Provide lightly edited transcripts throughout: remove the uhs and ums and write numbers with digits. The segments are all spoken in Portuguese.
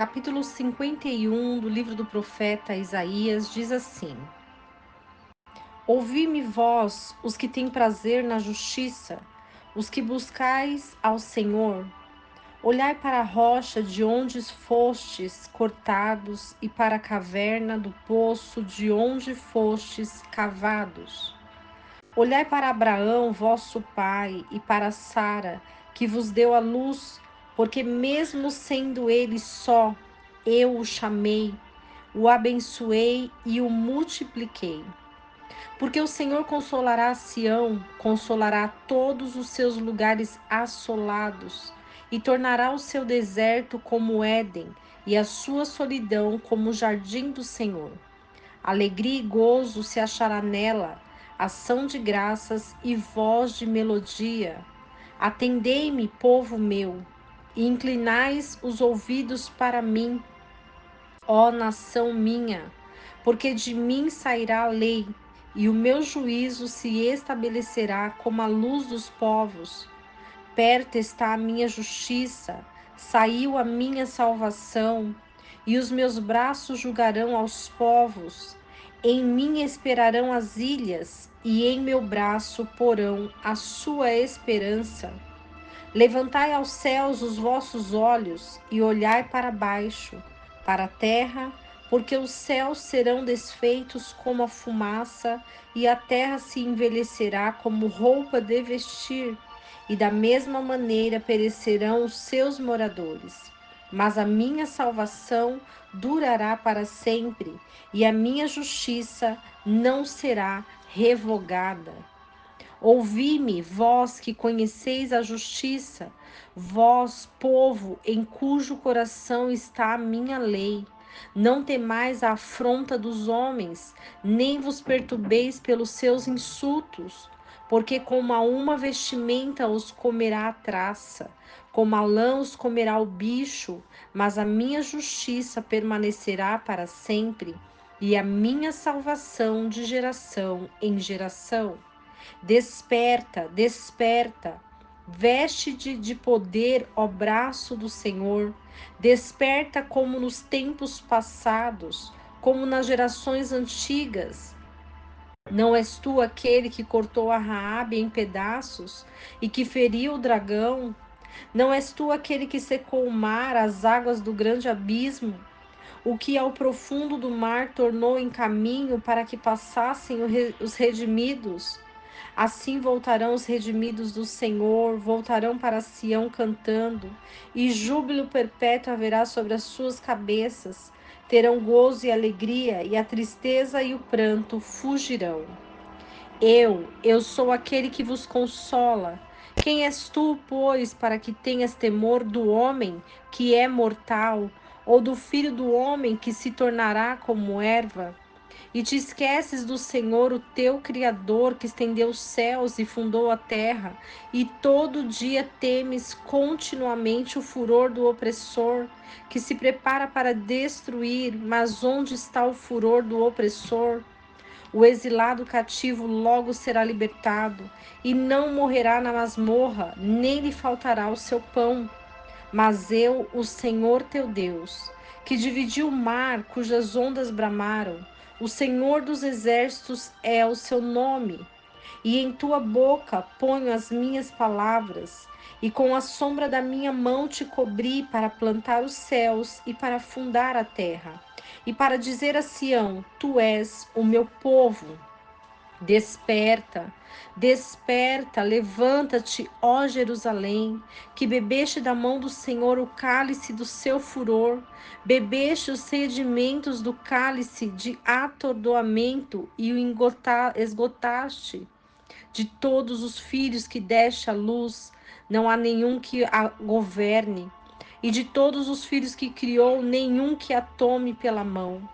Capítulo 51 do livro do profeta Isaías diz assim: Ouvi-me vós, os que têm prazer na justiça, os que buscais ao Senhor. Olhai para a rocha de onde fostes cortados e para a caverna do poço de onde fostes cavados. Olhai para Abraão, vosso pai, e para Sara, que vos deu a luz, porque mesmo sendo ele só, eu o chamei, o abençoei e o multipliquei. Porque o Senhor consolará Sião, consolará todos os seus lugares assolados, e tornará o seu deserto como Éden, e a sua solidão como o jardim do Senhor. Alegria e gozo se achará nela, ação de graças e voz de melodia. Atendei-me, povo meu, e inclinais os ouvidos para mim, ó nação minha, porque de mim sairá a lei, e o meu juízo se estabelecerá como a luz dos povos. Perto está a minha justiça, saiu a minha salvação, e os meus braços julgarão aos povos. Em mim esperarão as ilhas, e em meu braço porão a sua esperança. Levantai aos céus os vossos olhos, e olhai para baixo, para a terra, porque os céus serão desfeitos como a fumaça, e a terra se envelhecerá como roupa de vestir, e da mesma maneira perecerão os seus moradores. Mas a minha salvação durará para sempre, e a minha justiça não será revogada. Ouvi-me, vós que conheceis a justiça, vós, povo, em cujo coração está a minha lei. Não temais a afronta dos homens, nem vos perturbeis pelos seus insultos, porque como a uma vestimenta os comerá a traça, como a lã os comerá o bicho, mas a minha justiça permanecerá para sempre, e a minha salvação de geração em geração. Desperta, desperta, veste-te de poder, ó braço do Senhor. Desperta como nos tempos passados, como nas gerações antigas. Não és tu aquele que cortou a Raabe em pedaços e que feriu o dragão? Não és tu aquele que secou o mar, as águas do grande abismo? O que ao profundo do mar tornou em caminho para que passassem os redimidos? Assim voltarão os redimidos do Senhor, voltarão para Sião cantando, e júbilo perpétuo haverá sobre as suas cabeças. Terão gozo e alegria, e a tristeza e o pranto fugirão. Eu sou aquele que vos consola. Quem és tu, pois, para que tenhas temor do homem que é mortal, ou do filho do homem que se tornará como erva? E te esqueces do Senhor, o teu Criador, que estendeu os céus e fundou a terra, e todo dia temes continuamente o furor do opressor, que se prepara para destruir, mas onde está o furor do opressor? O exilado cativo logo será libertado, e não morrerá na masmorra, nem lhe faltará o seu pão. Mas eu, o Senhor teu Deus, que dividi o mar cujas ondas bramaram, o Senhor dos exércitos é o seu nome. E em tua boca ponho as minhas palavras, e com a sombra da minha mão te cobri para plantar os céus e para fundar a terra, e para dizer a Sião: Tu és o meu povo. Desperta, desperta, levanta-te, ó Jerusalém, que bebeste da mão do Senhor o cálice do seu furor, bebeste os sedimentos do cálice de atordoamento e o esgotaste. De todos os filhos que deste à luz, não há nenhum que a governe, e de todos os filhos que criou, nenhum que a tome pela mão.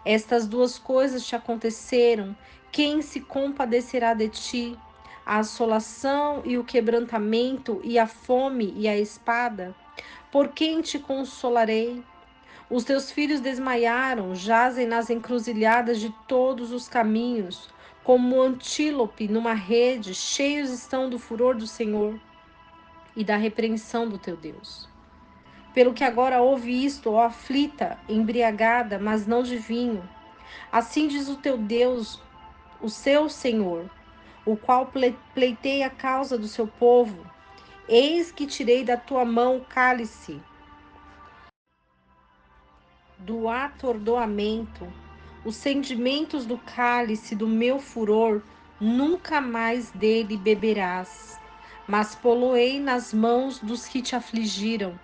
Estas duas coisas te aconteceram, quem se compadecerá de ti? A assolação e o quebrantamento, e a fome e a espada? Por quem te consolarei? Os teus filhos desmaiaram, jazem nas encruzilhadas de todos os caminhos, como antílope numa rede, cheios estão do furor do Senhor e da repreensão do teu Deus. Pelo que agora ouve isto, ó aflita, embriagada, mas não de vinho. Assim diz o teu Deus, o seu Senhor, o qual pleiteia a causa do seu povo. Eis que tirei da tua mão o cálice do atordoamento, os sedimentos do cálice do meu furor, nunca mais dele beberás. Mas poloei nas mãos dos que te afligiram,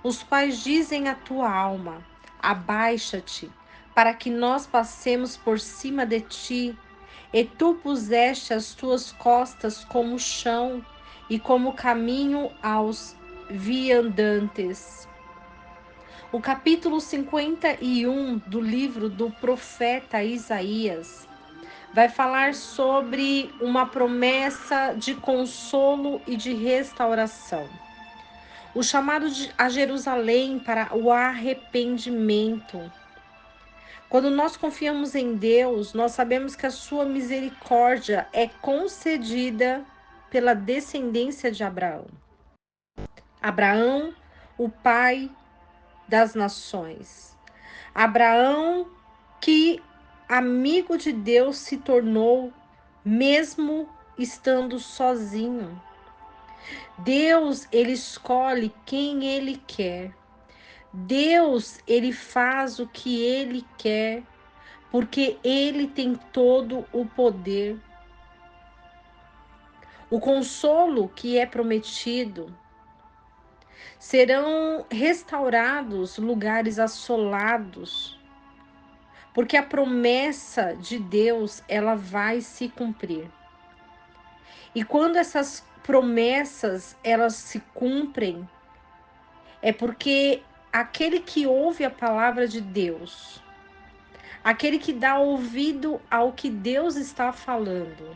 os quais dizem à tua alma: abaixa-te, para que nós passemos por cima de ti. E tu puseste as tuas costas como chão e como caminho aos viandantes. O capítulo 51 do livro do profeta Isaías vai falar sobre uma promessa de consolo e de restauração. O chamado a Jerusalém para o arrependimento. Quando nós confiamos em Deus, nós sabemos que a sua misericórdia é concedida pela descendência de Abraão. Abraão, o pai das nações. Abraão, que amigo de Deus se tornou, mesmo estando sozinho. Deus, ele escolhe quem ele quer. Deus, ele faz o que ele quer, porque ele tem todo o poder. O consolo que é prometido, serão restaurados lugares assolados, porque a promessa de Deus, ela vai se cumprir. E quando essas promessas, elas se cumprem, é porque aquele que ouve a palavra de Deus, aquele que dá ouvido ao que Deus está falando,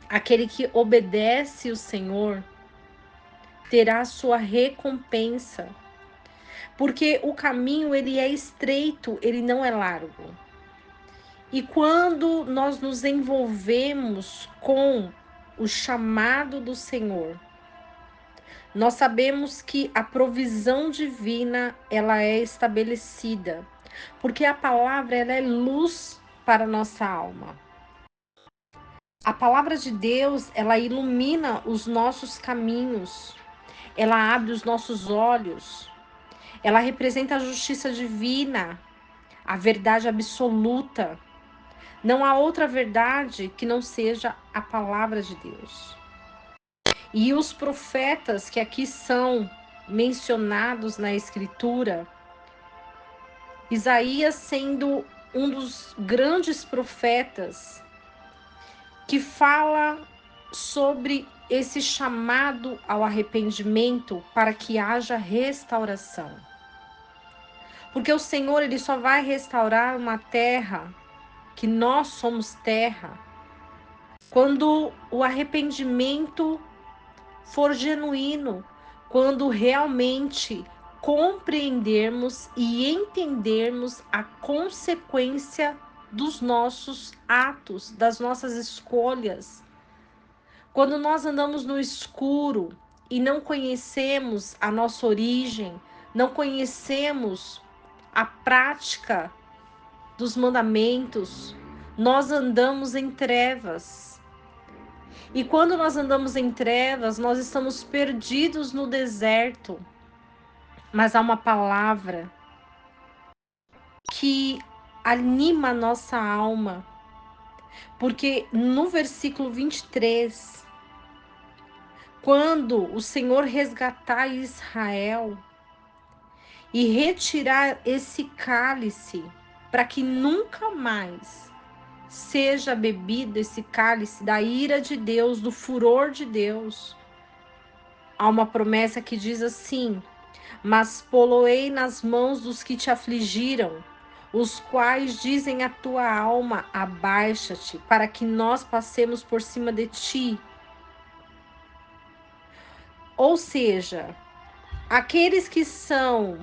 aquele que obedece o Senhor, terá sua recompensa. Porque o caminho, ele é estreito, ele não é largo. E quando nós nos envolvemos com o chamado do Senhor, nós sabemos que a provisão divina, ela é estabelecida, porque a palavra, ela é luz para a nossa alma. A palavra de Deus, ela ilumina os nossos caminhos, ela abre os nossos olhos, ela representa a justiça divina, a verdade absoluta. Não há outra verdade que não seja a palavra de Deus. E os profetas que aqui são mencionados na Escritura, Isaías sendo um dos grandes profetas que fala sobre esse chamado ao arrependimento para que haja restauração. Porque o Senhor, ele só vai restaurar uma terra, que nós somos terra, quando o arrependimento for genuíno, quando realmente compreendermos e entendermos a consequência dos nossos atos, das nossas escolhas. Quando nós andamos no escuro e não conhecemos a nossa origem, não conhecemos a prática dos mandamentos, nós andamos em trevas. E quando nós andamos em trevas, nós estamos perdidos no deserto. Mas há uma palavra que anima a nossa alma, porque no versículo 23, quando o Senhor resgatar Israel e retirar esse cálice, para que nunca mais seja bebido esse cálice da ira de Deus, do furor de Deus, há uma promessa que diz assim: mas poloei nas mãos dos que te afligiram, os quais dizem à tua alma: abaixa-te, para que nós passemos por cima de ti. Ou seja, aqueles que são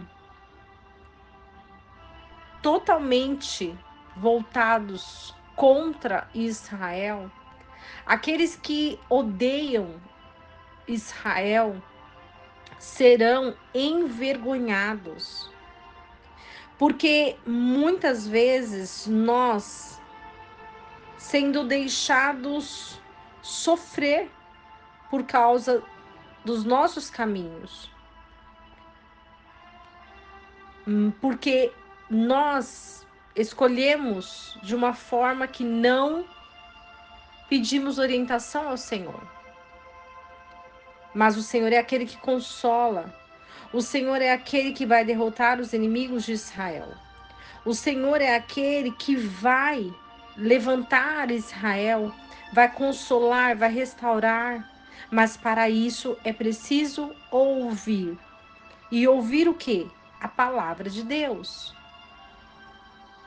totalmente voltados contra Israel, aqueles que odeiam Israel, serão envergonhados. Porque muitas vezes nós, sendo deixados sofrer por causa dos nossos caminhos, porque nós escolhemos de uma forma que não pedimos orientação ao Senhor. Mas o Senhor é aquele que consola. O Senhor é aquele que vai derrotar os inimigos de Israel. O Senhor é aquele que vai levantar Israel, vai consolar, vai restaurar. Mas para isso é preciso ouvir. E ouvir o quê? A palavra de Deus.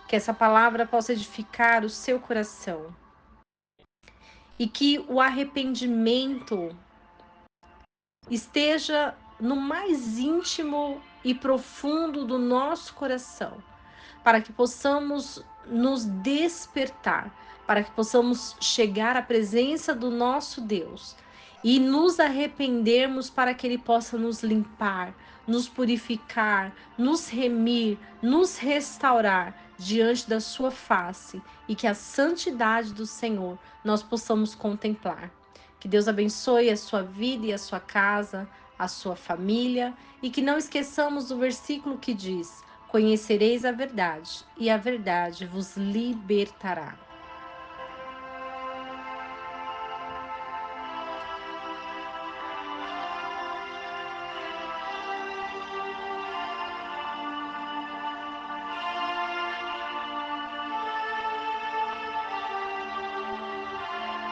Que essa palavra possa edificar o seu coração. E que o arrependimento esteja no mais íntimo e profundo do nosso coração, para que possamos nos despertar, para que possamos chegar à presença do nosso Deus e nos arrependermos para que Ele possa nos limpar, nos purificar, nos remir, nos restaurar diante da sua face e que a santidade do Senhor nós possamos contemplar. Que Deus abençoe a sua vida e a sua casa, a sua família e que não esqueçamos do versículo que diz: conhecereis a verdade, e a verdade vos libertará.